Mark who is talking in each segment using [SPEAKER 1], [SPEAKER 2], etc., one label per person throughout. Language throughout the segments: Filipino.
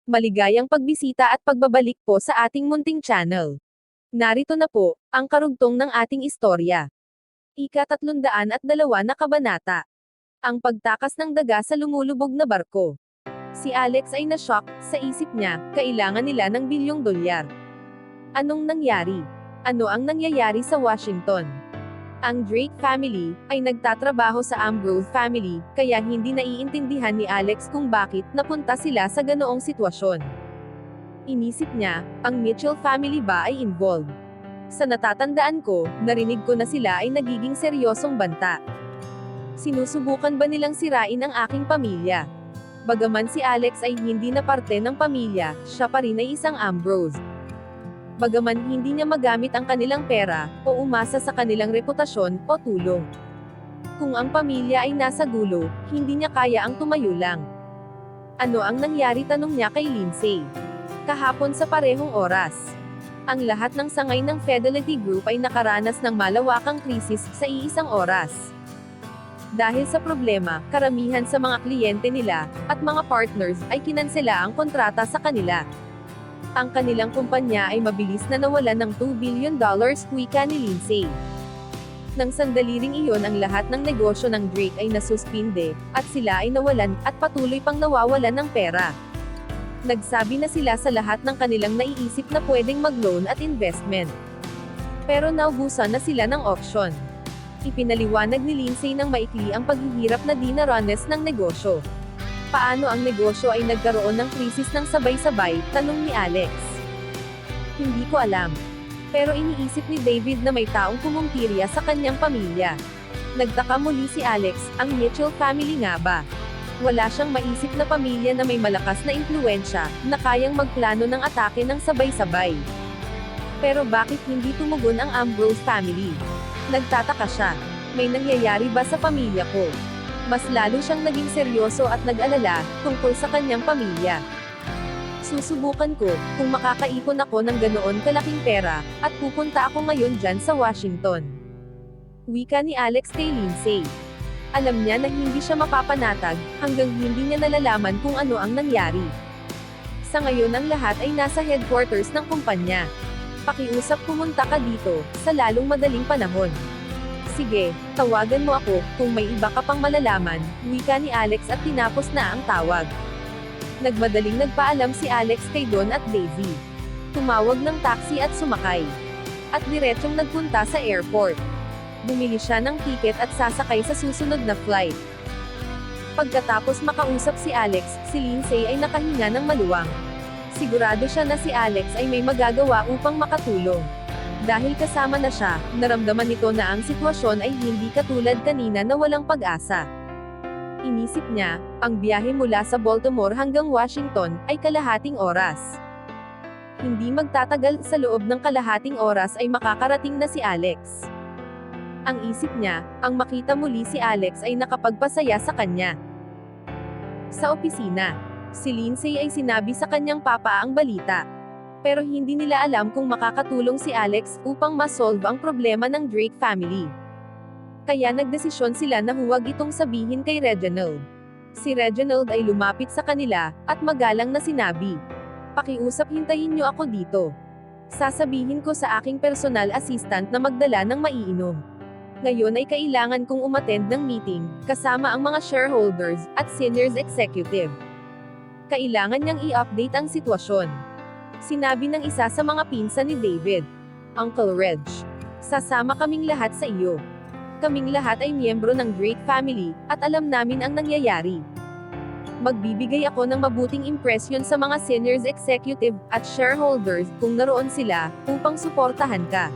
[SPEAKER 1] Maligayang pagbisita at pagbabalik po sa ating munting channel. Narito na po, ang karugtong ng ating istorya. Ika-302 na kabanata. Ang pagtakas ng daga sa lumulubog na barko. Si Alex ay na-shock, sa isip niya, kailangan nila ng $1 billion. Anong nangyari? Ano ang nangyayari sa Washington? Ang Drake family, ay nagtatrabaho sa Ambrose family, kaya hindi naiintindihan ni Alex kung bakit napunta sila sa ganoong sitwasyon. Inisip niya, ang Mitchell family ba ay involved? Sa natatandaan ko, narinig ko na sila ay nagiging seryosong banta. Sinusubukan ba nilang sirain ang aking pamilya? Bagaman si Alex ay hindi na parte ng pamilya, siya pa rin ay isang Ambrose. Bagaman hindi niya magamit ang kanilang pera, o umasa sa kanilang reputasyon, o tulong. Kung ang pamilya ay nasa gulo, hindi niya kaya ang tumayo lang. Ano ang nangyari, tanong niya kay Lindsay. Kahapon sa parehong oras. Ang lahat ng sangay ng Fidelity Group ay nakaranas ng malawakang krisis sa iisang oras. Dahil sa problema, karamihan sa mga kliyente nila, at mga partners, ay kinansela ang kontrata sa kanila. Ang kanilang kumpanya ay mabilis na nawalan ng $2 billion, wika ni Lindsay. Nang sandali ring iyon, ang lahat ng negosyo ng Drake ay nasuspinde, at sila ay nawalan, at patuloy pang nawawalan ng pera. Nagsabi na sila sa lahat ng kanilang naiisip na pwedeng mag-loan at investment. Pero naubusan na sila ng option. Ipinaliwanag ni Lindsay ng maikli ang paghihirap na dinaranas ng negosyo. Paano ang negosyo ay nagkaroon ng krisis ng sabay-sabay, tanong ni Alex. Hindi ko alam. Pero iniisip ni David na may taong pumumpirya sa kanyang pamilya. Nagtaka muli si Alex, ang Mitchell family nga ba? Wala siyang maisip na pamilya na may malakas na impluwensya, na kayang magplano ng atake ng sabay-sabay. Pero bakit hindi tumugon ang Ambrose family? Nagtataka siya. May nangyayari ba sa pamilya ko? Mas lalo siyang naging seryoso at nag-alala, tungkol sa kanyang pamilya. Susubukan ko, kung makakaipon ako ng ganoon kalaking pera, at pupunta ako ngayon dyan sa Washington. Wika ni Alex kay Lindsay. Alam niya na hindi siya mapapanatag, hanggang hindi niya nalalaman kung ano ang nangyari. Sa ngayon ang lahat ay nasa headquarters ng kumpanya. Pakiusap pumunta ka dito, sa lalong madaling panahon. Sige, tawagan mo ako, kung may iba ka pang malalaman, wika ni Alex at tinapos na ang tawag. Nagmadaling nagpaalam si Alex kay Don at Daisy. Tumawag ng taxi at sumakay. At diretsyong nagpunta sa airport. Bumili siya ng tiket at sasakay sa susunod na flight. Pagkatapos makausap si Alex, si Lindsay ay nakahinga ng maluwang. Sigurado siya na si Alex ay may magagawa upang makatulong. Dahil kasama na siya, naramdaman nito na ang sitwasyon ay hindi katulad kanina na walang pag-asa. Inisip niya, ang biyahe mula sa Baltimore hanggang Washington, ay kalahating oras. Hindi magtatagal, sa loob ng kalahating oras ay makakarating na si Alex. Ang isip niya, ang makita muli si Alex ay nakapagpasaya sa kanya. Sa opisina, si Lindsay ay sinabi sa kanyang papa ang balita. Pero hindi nila alam kung makakatulong si Alex upang ma-solve ang problema ng Drake family. Kaya nagdesisyon sila na huwag itong sabihin kay Reginald. Si Reginald ay lumapit sa kanila, at magalang na sinabi, "Pakiusap, hintayin niyo ako dito. Sasabihin ko sa aking personal assistant na magdala ng maiinom. Ngayon ay kailangan kong umattend ng meeting, kasama ang mga shareholders, at senior executive. Kailangan niyang i-update ang sitwasyon." Sinabi ng isa sa mga pinsan ni David, "Uncle Reg, sasama kaming lahat sa iyo. Kaming lahat ay miyembro ng Drake family, at alam namin ang nangyayari. Magbibigay ako ng mabuting impresyon sa mga senior executive, at shareholders, kung naroon sila, upang suportahan ka."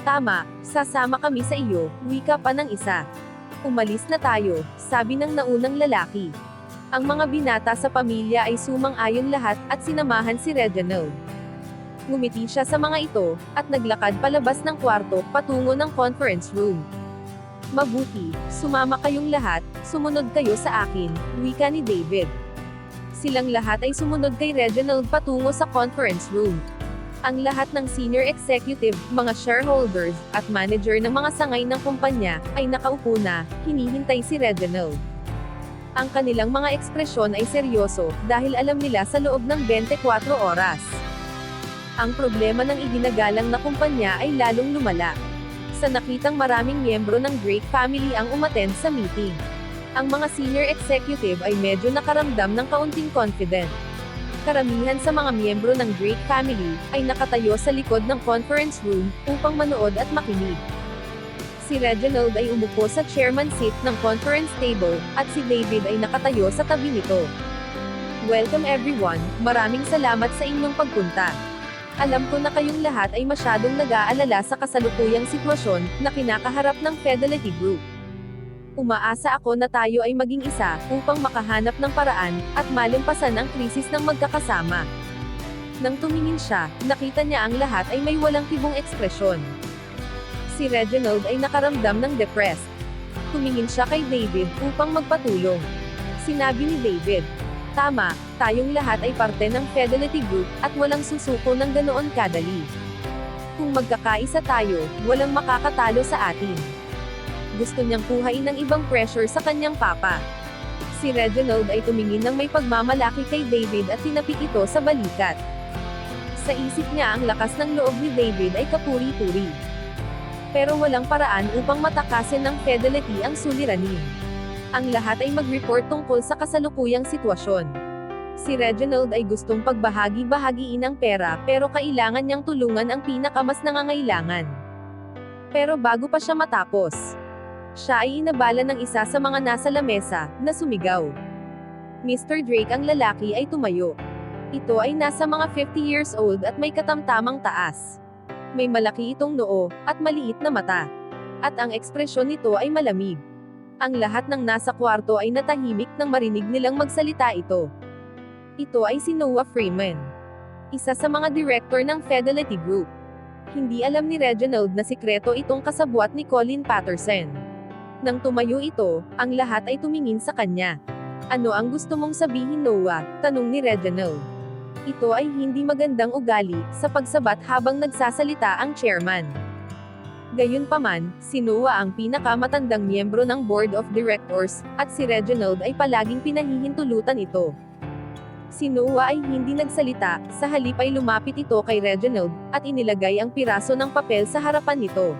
[SPEAKER 1] "Tama, sasama kami sa iyo," wika pa ng isa. "Umalis na tayo," sabi ng naunang lalaki. Ang mga binata sa pamilya ay sumang-ayon lahat, at sinamahan si Reginald. Ngumiti siya sa mga ito, at naglakad palabas ng kwarto, patungo ng conference room. "Mabuti, sumama kayong lahat, sumunod kayo sa akin," wika ni David. Silang lahat ay sumunod kay Reginald patungo sa conference room. Ang lahat ng senior executive, mga shareholders, at manager ng mga sangay ng kumpanya, ay nakaupo na, hinihintay si Reginald. Ang kanilang mga ekspresyon ay seryoso, dahil alam nila sa loob ng 24 oras. Ang problema ng iginagalang na kumpanya ay lalong lumala. Sa nakitang maraming miyembro ng Drake family ang umattend sa meeting. Ang mga senior executive ay medyo nakaramdam ng kaunting confident. Karamihan sa mga miyembro ng Drake family ay nakatayo sa likod ng conference room upang manood at makinig. Si Reginald ay umupo sa chairman seat ng conference table, at si David ay nakatayo sa tabi nito. Welcome everyone, maraming salamat sa inyong pagpunta. Alam ko na kayong lahat ay masyadong nag-aalala sa kasalukuyang sitwasyon na kinakaharap ng Fidelity Group. Umaasa ako na tayo ay maging isa upang makahanap ng paraan at malumpasan ang krisis ng magkakasama. Nang tumingin siya, nakita niya ang lahat ay may walang tibong ekspresyon. Si Reginald ay nakaramdam ng depressed. Tumingin siya kay David upang magpatulong. Sinabi ni David, "Tama, tayong lahat ay parte ng Fidelity Group, at walang susuko ng ganoon kadali. Kung magkakaisa tayo, walang makakatalo sa atin." Gusto niyang kuhain ng ibang pressure sa kanyang papa. Si Reginald ay tumingin ng may pagmamalaki kay David at tinapik ito sa balikat. Sa isip niya ang lakas ng loob ni David ay kapuri-puri. Pero walang paraan upang matakasin ng Fidelity ang suliranin. Ang lahat ay mag-report tungkol sa kasalukuyang sitwasyon. Si Reginald ay gustong pagbahagi-bahagiin ang pera, pero kailangan niyang tulungan ang pinakamas nangangailangan. Pero bago pa siya matapos, siya ay inabala ng isa sa mga nasa lamesa, na sumigaw. Mr. Drake, ang lalaki ay tumayo. Ito ay nasa mga 50 years old at may katamtamang taas. May malaki itong noo, at maliit na mata. At ang ekspresyon nito ay malamig. Ang lahat ng nasa kwarto ay natahimik nang marinig nilang magsalita ito. Ito ay si Noah Freeman, isa sa mga director ng Fidelity Group. Hindi alam ni Reginald na sikreto itong kasabwat ni Colin Patterson. Nang tumayo ito, ang lahat ay tumingin sa kanya. "Ano ang gusto mong sabihin, Noah?" tanong ni Reginald. Ito ay hindi magandang ugali, sa pagsabat habang nagsasalita ang chairman. Gayunpaman, si Noah ang pinakamatandang miyembro ng Board of Directors, at si Reginald ay palaging pinahihintulutan ito. Si Noah ay hindi nagsalita, sa halip ay lumapit ito kay Reginald, at inilagay ang piraso ng papel sa harapan nito.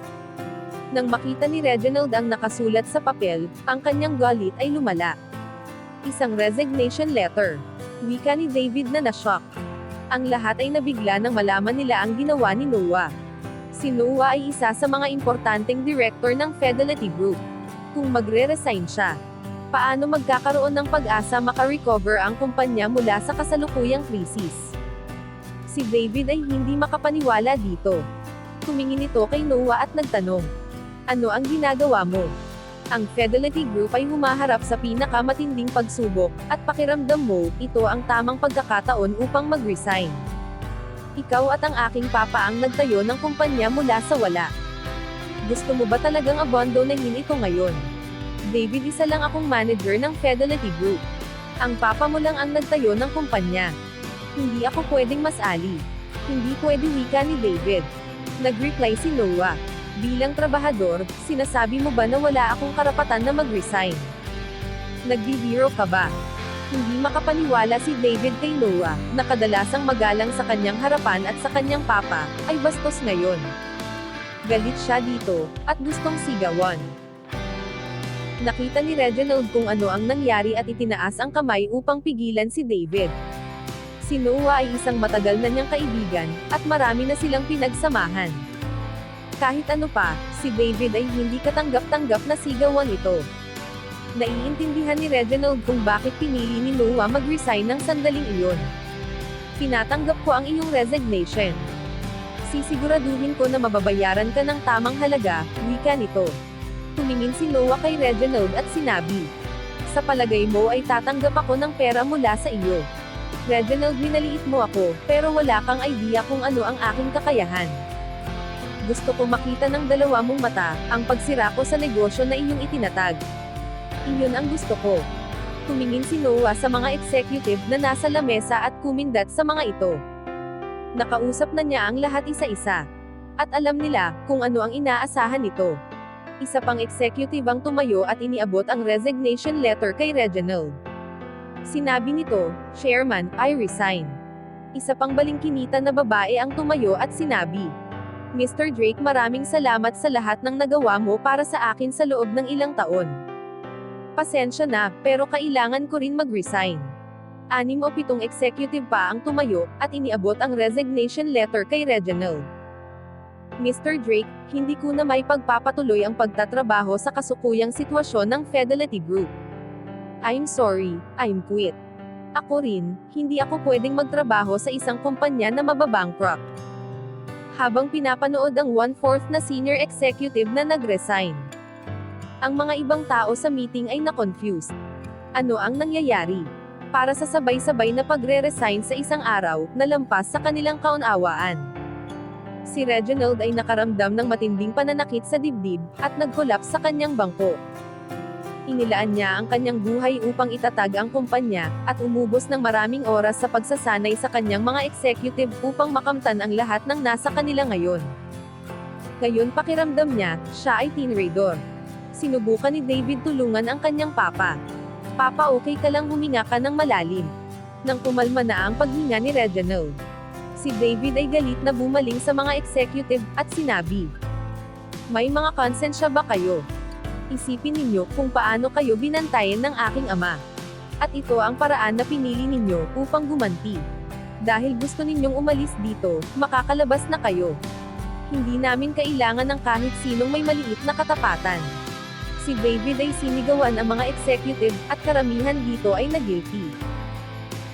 [SPEAKER 1] Nang makita ni Reginald ang nakasulat sa papel, ang kanyang galit ay lumala. Isang resignation letter. Wika ni David na na-shock. Ang lahat ay nabigla nang malaman nila ang ginawa ni Noah. Si Noah ay isa sa mga importanteng director ng Fidelity Group. Kung magre-resign siya, paano magkakaroon ng pag-asa makarecover ang kumpanya mula sa kasalukuyang krisis? Si David ay hindi makapaniwala dito. Tumingin ito kay Noah at nagtanong, "Ano ang ginagawa mo?" Ang Fidelity Group ay humaharap sa pinakamatinding pagsubok, at pakiramdam mo, ito ang tamang pagkakataon upang mag-resign. Ikaw at ang aking papa ang nagtayo ng kumpanya mula sa wala. Gusto mo ba talagang abandonahin ito ngayon? David, isa lang akong manager ng Fidelity Group. Ang papa mo lang ang nagtayo ng kumpanya. Hindi ako pwedeng masali. Hindi pwede, wika ni David. Nag-reply si Noah. "Bilang trabahador, sinasabi mo ba na wala akong karapatan na mag-resign? Nagbibiro ka ba?" Hindi makapaniwala si David kay Noah, na kadalasang magalang sa kanyang harapan at sa kanyang papa, ay bastos ngayon. Galit siya dito, at gustong sigawan. Nakita ni Reginald kung ano ang nangyari at itinaas ang kamay upang pigilan si David. Si Noah ay isang matagal na niyang kaibigan, at marami na silang pinagsamahan. Kahit ano pa, si David ay hindi katanggap-tanggap na sigawan ito. Naiintindihan ni Reginald kung bakit pinili ni Noah mag-resign ng sandaling iyon. "Tinatanggap ko ang iyong resignation. Sisiguraduhin ko na mababayaran ka ng tamang halaga," wika nito. Tumingin si Noah kay Reginald at sinabi, "Sa palagay mo ay tatanggap ako ng pera mula sa iyo? Reginald, minaliit mo ako, pero wala kang idea kung ano ang aking kakayahan. Gusto ko makita ng dalawa mong mata, ang pagsira ko sa negosyo na inyong itinatag. Iyon ang gusto ko." Tumingin si Noah sa mga executive na nasa lamesa at kumindat sa mga ito. Nakausap na niya ang lahat isa-isa. At alam nila kung ano ang inaasahan nito. Isa pang executive ang tumayo at iniabot ang resignation letter kay Reginald. Sinabi nito, "Chairman, I resign." Isa pang balingkinita na babae ang tumayo at sinabi, "Mr. Drake, maraming salamat sa lahat ng nagawa mo para sa akin sa loob ng ilang taon. Pasensya na, pero kailangan ko rin mag-resign." 6 o 7 executive pa ang tumayo, at iniabot ang resignation letter kay Reginald. "Mr. Drake, hindi ko na may pagpapatuloy ang pagtatrabaho sa kasukuyang sitwasyon ng Fidelity Group. I'm sorry, I'm quit. Ako rin, hindi ako pwedeng magtrabaho sa isang kumpanya na mababankrupt." Habang pinapanood ang 1/4 na senior executive na nag-resign, ang mga ibang tao sa meeting ay na-confused. Ano ang nangyayari? Para sa sabay-sabay na pagre-resign sa isang araw, na lampas sa kanilang kaunawaan. Si Reginald ay nakaramdam ng matinding pananakit sa dibdib, at nag-collapse sa kanyang bangko. Inilaan niya ang kanyang buhay upang itatag ang kumpanya, at umubos ng maraming oras sa pagsasanay sa kanyang mga executive upang makamtan ang lahat ng nasa kanila ngayon. Ngayon pakiramdam niya, siya ay Tin Raidor. Sinubukan ni David tulungan ang kanyang papa. "Papa, okay ka lang, huminga ka ng malalim." Nang kumalma na ang paghinga ni Reginald, si David ay galit na bumaling sa mga executive, at sinabi, "May mga konsensya ba kayo? Isipin ninyo kung paano kayo binantayan ng aking ama. At ito ang paraan na pinili ninyo upang gumanti. Dahil gusto ninyong umalis dito, makakalabas na kayo. Hindi namin kailangan ng kahit sinong may maliit na katapatan." Si David ay sinigawan ang mga executive, at karamihan dito ay na-guilty.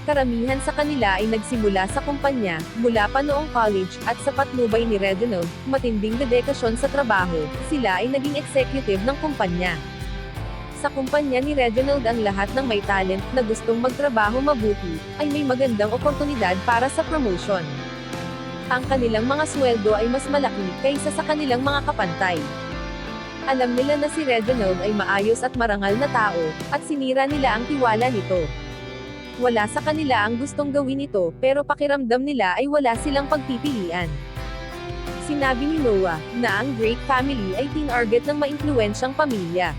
[SPEAKER 1] Karamihan sa kanila ay nagsimula sa kumpanya, mula pa noong college, at sa patnubay ni Reginald, matinding dedikasyon sa trabaho, sila ay naging executive ng kumpanya. Sa kumpanya ni Reginald, ang lahat ng may talent, na gustong magtrabaho mabuti, ay may magandang oportunidad para sa promotion. Ang kanilang mga sweldo ay mas malaki kaysa sa kanilang mga kapantay. Alam nila na si Reginald ay maayos at marangal na tao, at sinira nila ang tiwala nito. Wala sa kanila ang gustong gawin ito, pero pakiramdam nila ay wala silang pagpipilian. Sinabi ni Noah, na ang Drake family ay tinarget ng maimpluwensyang pamilya.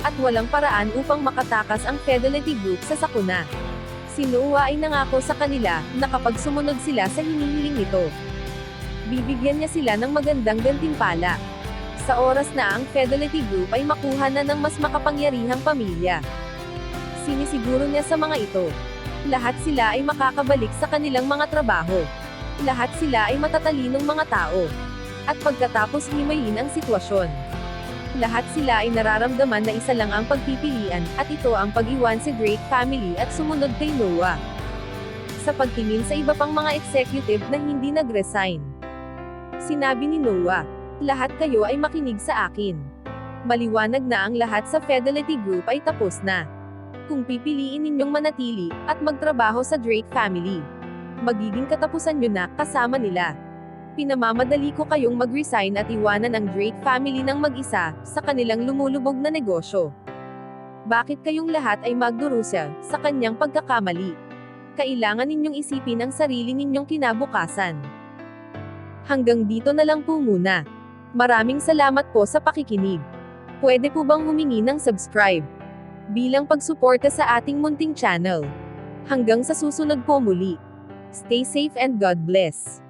[SPEAKER 1] At walang paraan upang makatakas ang Fidelity Group sa sakuna. Si Noah ay nangako sa kanila, na kapag sumunod sila sa hinihiling nito, bibigyan niya sila ng magandang gantimpala. Sa oras na ang Fidelity Group ay makuha na ng mas makapangyarihang pamilya. Sinisiguro niya sa mga ito, lahat sila ay makakabalik sa kanilang mga trabaho. Lahat sila ay matatalinong mga tao. At pagkatapos himayin ang sitwasyon, lahat sila ay nararamdaman na isa lang ang pagpipilian, at ito ang pag-iwan si Drake family at sumunod kay Noah. Sa pagtingin sa iba pang mga executive na hindi nag-resign, sinabi ni Noah, "Lahat kayo ay makinig sa akin. Maliwanag na ang lahat sa Fidelity Group ay tapos na. Kung pipiliin ninyong manatili, at magtrabaho sa Drake family, magiging katapusan nyo na, kasama nila. Pinamamadali ko kayong mag-resign at iwanan ang Drake family ng mag-isa, sa kanilang lumulubog na negosyo. Bakit kayong lahat ay magdurusa, sa kanyang pagkakamali? Kailangan ninyong isipin ang sarili ninyong kinabukasan." Hanggang dito na lang po muna. Maraming salamat po sa pakikinig. Pwede po bang humingi ng subscribe bilang pagsuporta sa ating munting channel? Hanggang sa susunod po muli. Stay safe and God bless.